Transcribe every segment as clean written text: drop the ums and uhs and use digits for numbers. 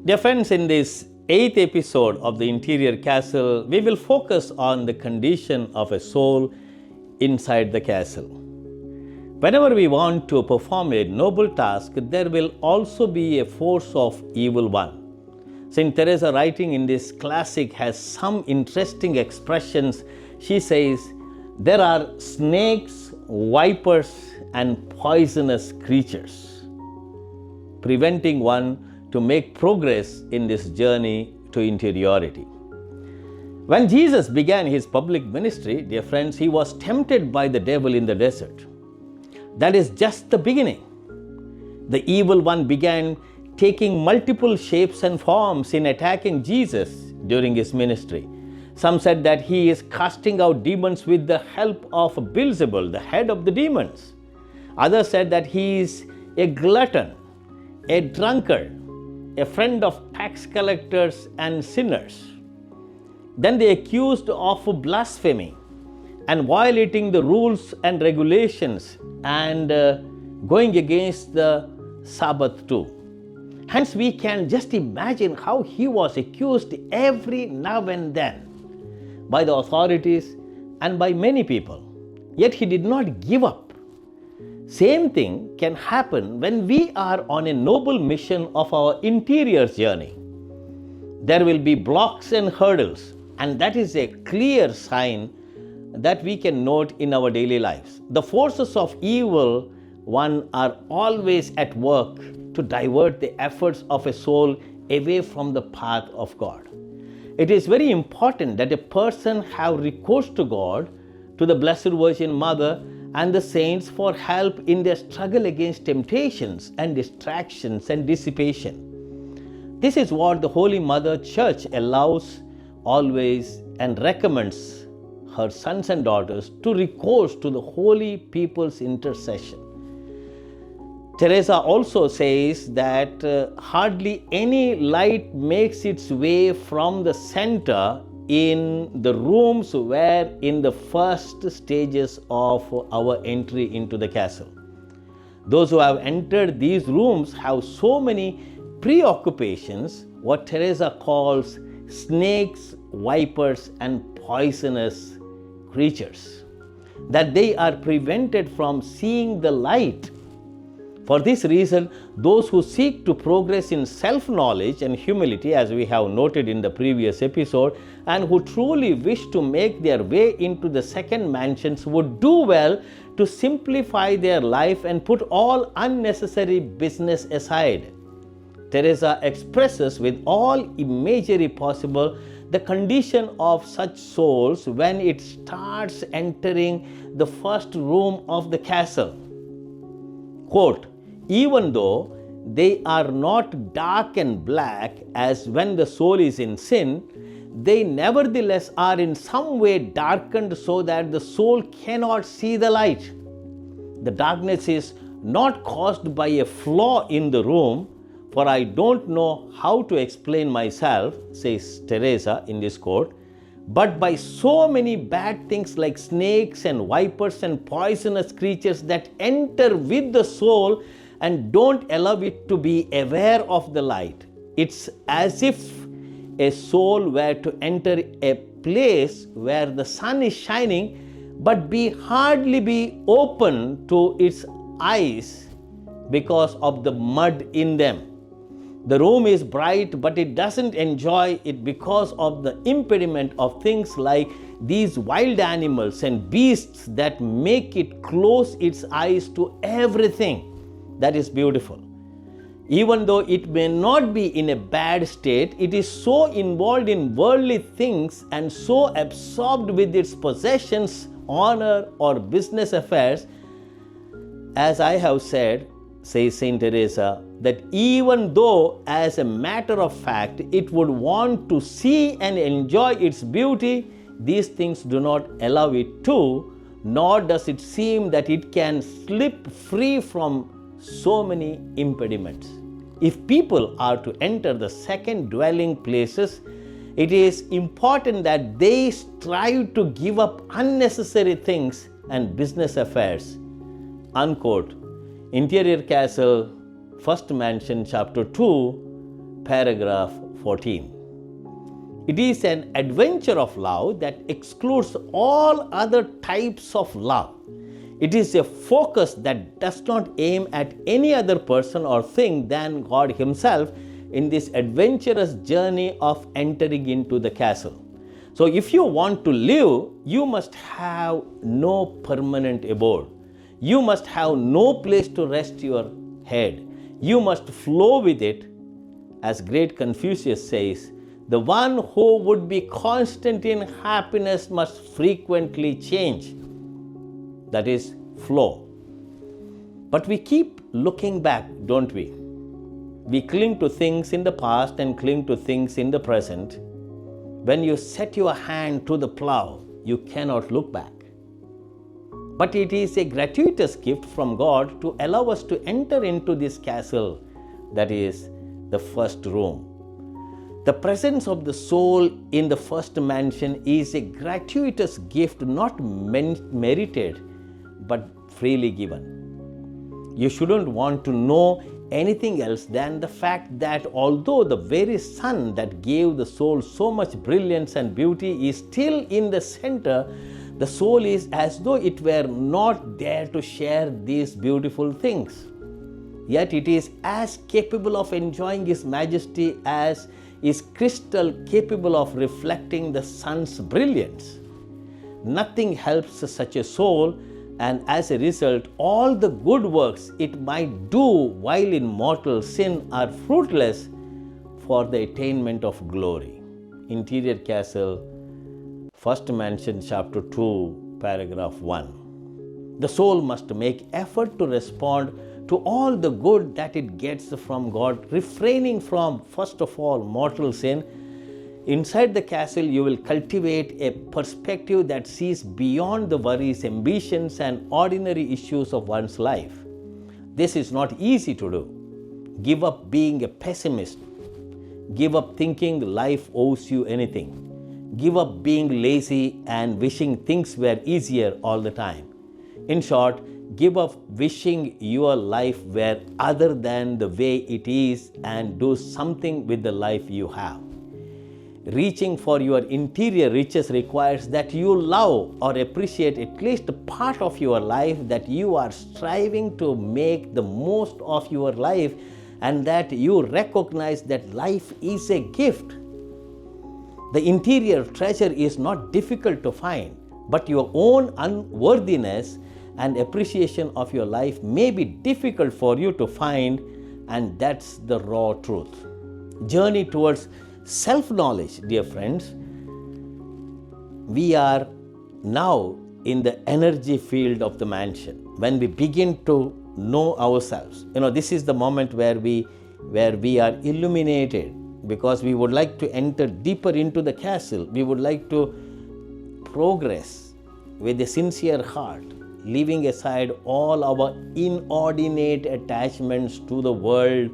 Dear friends, in this 8th episode of the Interior Castle, we will focus on the condition of a soul inside the castle. Whenever we want to perform a noble task, there will also be a force of evil one. Saint Teresa, writing in this classic, has some interesting expressions. She says, there are snakes, vipers, and poisonous creatures, preventing one to make progress in this journey to interiority. When Jesus began his public ministry, dear friends, he was tempted by the devil in the desert. That is just the beginning. The evil one began taking multiple shapes and forms in attacking Jesus during his ministry. Some said that he is casting out demons with the help of Beelzebul, the head of the demons. Others said that he is a glutton, a drunkard, a friend of tax collectors and sinners. Then they accused of blasphemy and violating the rules and regulations and going against the Sabbath too. Hence, we can just imagine how he was accused every now and then by the authorities and by many people. Yet he did not give up. Same thing can happen when we are on a noble mission of our interior journey. There will be blocks and hurdles, and that is a clear sign that we can note in our daily lives. The forces of evil one are always at work to divert the efforts of a soul away from the path of God. It is very important that a person have recourse to God, to the Blessed Virgin Mother and the saints for help in their struggle against temptations and distractions and dissipation. This is what the Holy Mother Church allows always and recommends her sons and daughters to recourse to the holy people's intercession. Teresa also says that hardly any light makes its way from the center in the rooms where in the first stages of our entry into the castle. Those who have entered these rooms have so many preoccupations, what Teresa calls snakes, vipers, and poisonous creatures, that they are prevented from seeing the light. For this reason, those who seek to progress in self-knowledge and humility, as we have noted in the previous episode, and who truly wish to make their way into the second mansions would do well to simplify their life and put all unnecessary business aside. Teresa expresses with all imagery possible the condition of such souls when it starts entering the first room of the castle. Quote, even though they are not dark and black as when the soul is in sin, they nevertheless are in some way darkened so that the soul cannot see the light. The darkness is not caused by a flaw in the room, for I don't know how to explain myself, says Teresa in this quote, but by so many bad things like snakes and vipers and poisonous creatures that enter with the soul and don't allow it to be aware of the light. It's as if a soul were to enter a place where the sun is shining but hardly be open to its eyes because of the mud in them. The room is bright, but it doesn't enjoy it because of the impediment of things like these wild animals and beasts that make it close its eyes to everything that is beautiful. Even though it may not be in a bad state, it is so involved in worldly things and so absorbed with its possessions, honor, or business affairs, as I have said, says Saint Teresa, that even though as a matter of fact it would want to see and enjoy its beauty, these things do not allow it to, nor does it seem that it can slip free from so many impediments. If people are to enter the second dwelling places, it is important that they strive to give up unnecessary things and business affairs. Unquote. Interior Castle, First Mansion, Chapter 2, paragraph 14. It is an adventure of love that excludes all other types of love. It is a focus that does not aim at any other person or thing than God Himself in this adventurous journey of entering into the castle. So, if you want to live, you must have no permanent abode. You must have no place to rest your head. You must flow with it. As great Confucius says, the one who would be constant in happiness must frequently change. That is, flow. But we keep looking back, don't we? We cling to things in the past and cling to things in the present. When you set your hand to the plow, you cannot look back. But it is a gratuitous gift from God to allow us to enter into this castle, that is, the first room. The presence of the soul in the first mansion is a gratuitous gift, not merited, but freely given. You shouldn't want to know anything else than the fact that although the very sun that gave the soul so much brilliance and beauty is still in the center, the soul is as though it were not there to share these beautiful things. Yet it is as capable of enjoying His majesty as is crystal capable of reflecting the sun's brilliance. Nothing helps such a soul, and as a result, all the good works it might do while in mortal sin are fruitless for the attainment of glory. Interior Castle, First Mansion, Chapter 2, Paragraph 1. The soul must make effort to respond to all the good that it gets from God, refraining from, first of all, mortal sin. Inside the castle, you will cultivate a perspective that sees beyond the worries, ambitions, and ordinary issues of one's life. This is not easy to do. Give up being a pessimist. Give up thinking life owes you anything. Give up being lazy and wishing things were easier all the time. In short, give up wishing your life were other than the way it is and do something with the life you have. Reaching for your interior riches requires that you love or appreciate at least a part of your life, that you are striving to make the most of your life, and that you recognize that life is a gift. The interior treasure is not difficult to find, but your own unworthiness and appreciation of your life may be difficult for you to find, and that's the raw truth. Journey towards self-knowledge, dear friends. We are now in the energy field of the mansion. When we begin to know ourselves, this is the moment where we are illuminated, because we would like to enter deeper into the castle. We would like to progress with a sincere heart, leaving aside all our inordinate attachments to the world,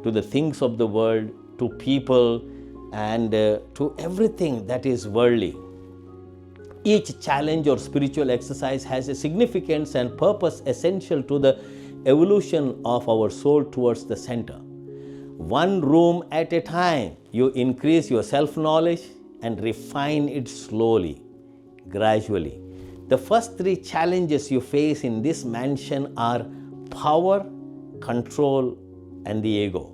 to the things of the world, to people, and to everything that is worldly. Each challenge or spiritual exercise has a significance and purpose essential to the evolution of our soul towards the center. One room at a time, you increase your self-knowledge and refine it slowly, gradually. The first three challenges you face in this mansion are power, control, and the ego.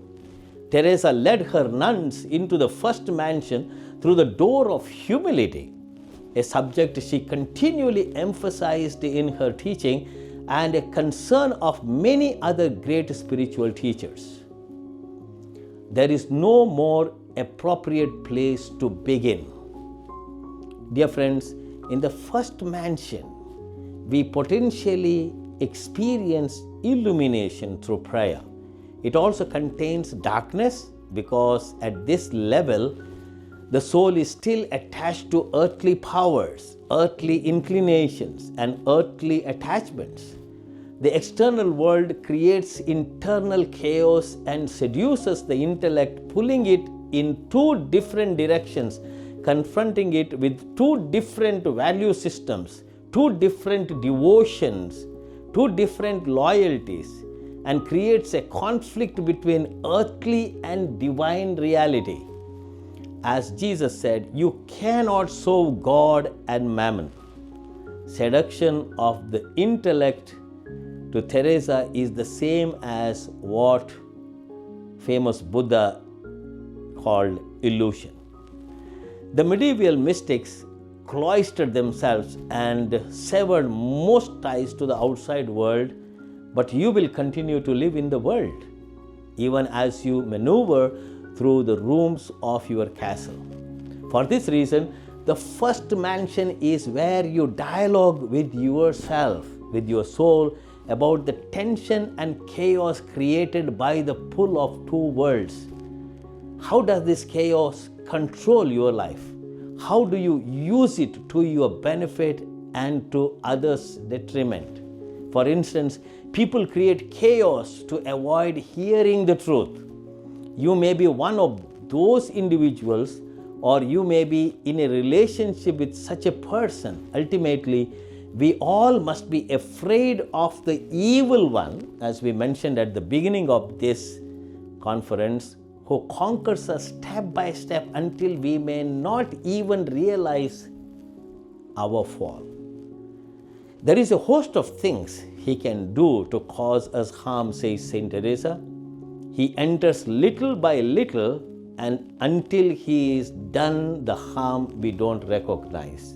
Teresa led her nuns into the first mansion through the door of humility, a subject she continually emphasized in her teaching and a concern of many other great spiritual teachers. There is no more appropriate place to begin. Dear friends, in the first mansion, we potentially experience illumination through prayer. It also contains darkness, because at this level, the soul is still attached to earthly powers, earthly inclinations, and earthly attachments. The external world creates internal chaos and seduces the intellect, pulling it in two different directions, confronting it with two different value systems, two different devotions, two different loyalties, and creates a conflict between earthly and divine reality. As Jesus said, you cannot serve God and mammon. Seduction of the intellect to Teresa is the same as what famous Buddha called illusion. The medieval mystics cloistered themselves and severed most ties to the outside world, but you will continue to live in the world, even as you maneuver through the rooms of your castle. For this reason, the first mansion is where you dialogue with yourself, with your soul, about the tension and chaos created by the pull of two worlds. How does this chaos control your life? How do you use it to your benefit and to others' detriment? For instance, people create chaos to avoid hearing the truth. You may be one of those individuals, or you may be in a relationship with such a person. Ultimately, we all must be afraid of the evil one, as we mentioned at the beginning of this conference, who conquers us step by step until we may not even realize our fall. There is a host of things he can do to cause us harm, says Saint Teresa. He enters little by little and until he is done the harm we don't recognize.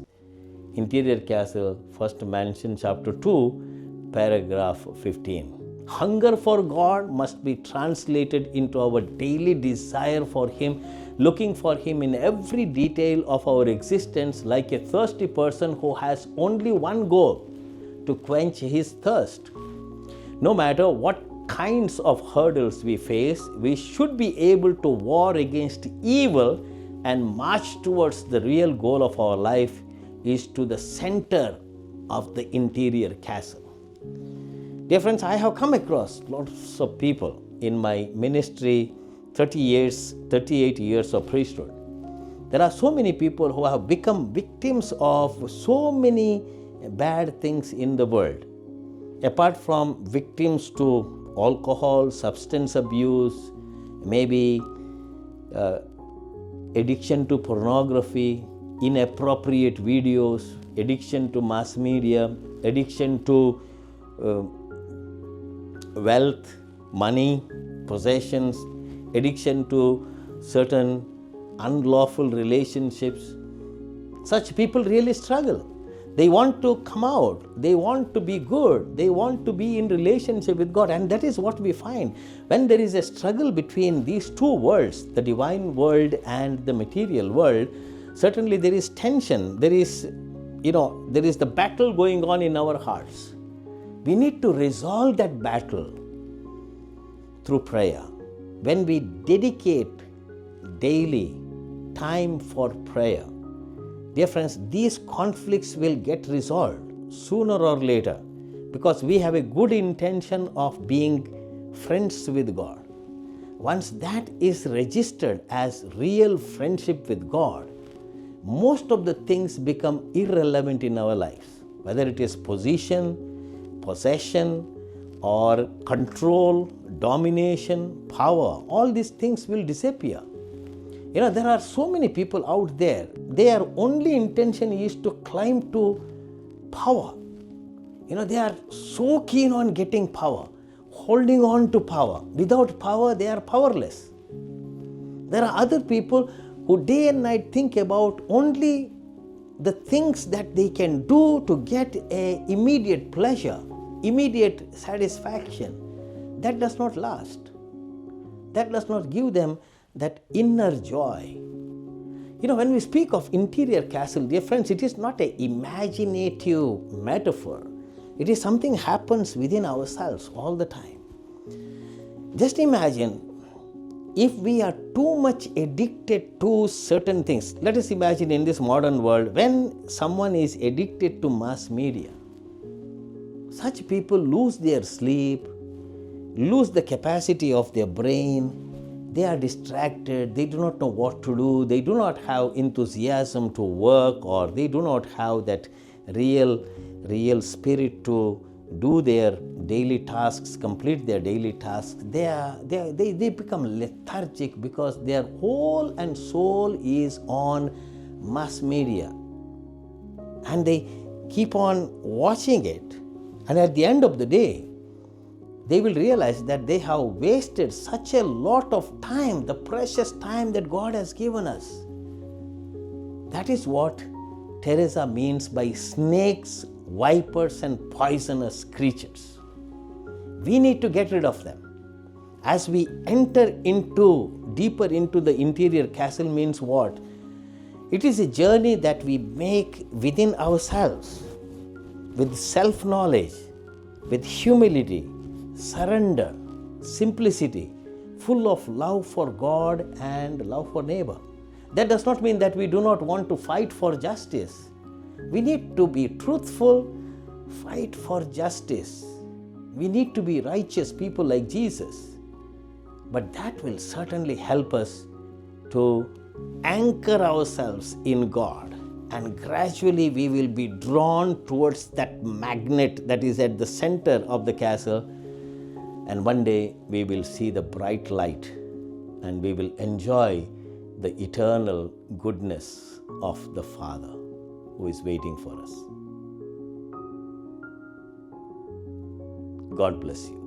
Interior Castle, First Mansion, Chapter 2, Paragraph 15. Hunger for God must be translated into our daily desire for Him, looking for Him in every detail of our existence, like a thirsty person who has only one goal: to quench his thirst. No matter what kinds of hurdles we face, we should be able to war against evil and march towards the real goal of our life, is to the center of the interior castle. Dear friends, I have come across lots of people in my ministry, 38 years of priesthood. There are so many people who have become victims of so many bad things in the world. Apart from victims to alcohol, substance abuse, maybe addiction to pornography, inappropriate videos, addiction to mass media, addiction to wealth, money, possessions, addiction to certain unlawful relationships. Such people really struggle. They want to come out, they want to be good, they want to be in relationship with God, and that is what we find. When there is a struggle between these two worlds, the divine world and the material world, certainly there is tension, there is the battle going on in our hearts. We need to resolve that battle through prayer. When we dedicate daily time for prayer, dear friends, these conflicts will get resolved sooner or later, because we have a good intention of being friends with God. Once that is registered as real friendship with God, most of the things become irrelevant in our lives, whether it is position, possession, or control, domination, power. All these things will disappear. There are so many people out there, their only intention is to climb to power. They are so keen on getting power, holding on to power. Without power, they are powerless. There are other people who day and night think about only the things that they can do to get an immediate pleasure, immediate satisfaction. That does not last. That does not give them that inner joy. When we speak of interior castle, dear friends, it is not an imaginative metaphor. It is something happens within ourselves all the time. Just imagine if we are too much addicted to certain things. Let us imagine in this modern world, when someone is addicted to mass media, such people lose their sleep, lose the capacity of their brain. They are distracted, they do not know what to do, they do not have enthusiasm to work, or they do not have that real spirit to do their daily tasks, complete their daily tasks, they become lethargic because their whole and soul is on mass media. And they keep on watching it. And at the end of the day, they will realize that they have wasted such a lot of time, the precious time that God has given us. That is what Teresa means by snakes, vipers, and poisonous creatures. We need to get rid of them. As we enter deeper into the interior castle means what? It is a journey that we make within ourselves, with self-knowledge, with humility, surrender, simplicity, full of love for God and love for neighbor. That does not mean that we do not want to fight for justice. We need to be truthful, fight for justice. We need to be righteous people like Jesus. But that will certainly help us to anchor ourselves in God. And gradually we will be drawn towards that magnet that is at the center of the castle. And one day we will see the bright light and we will enjoy the eternal goodness of the Father who is waiting for us. God bless you.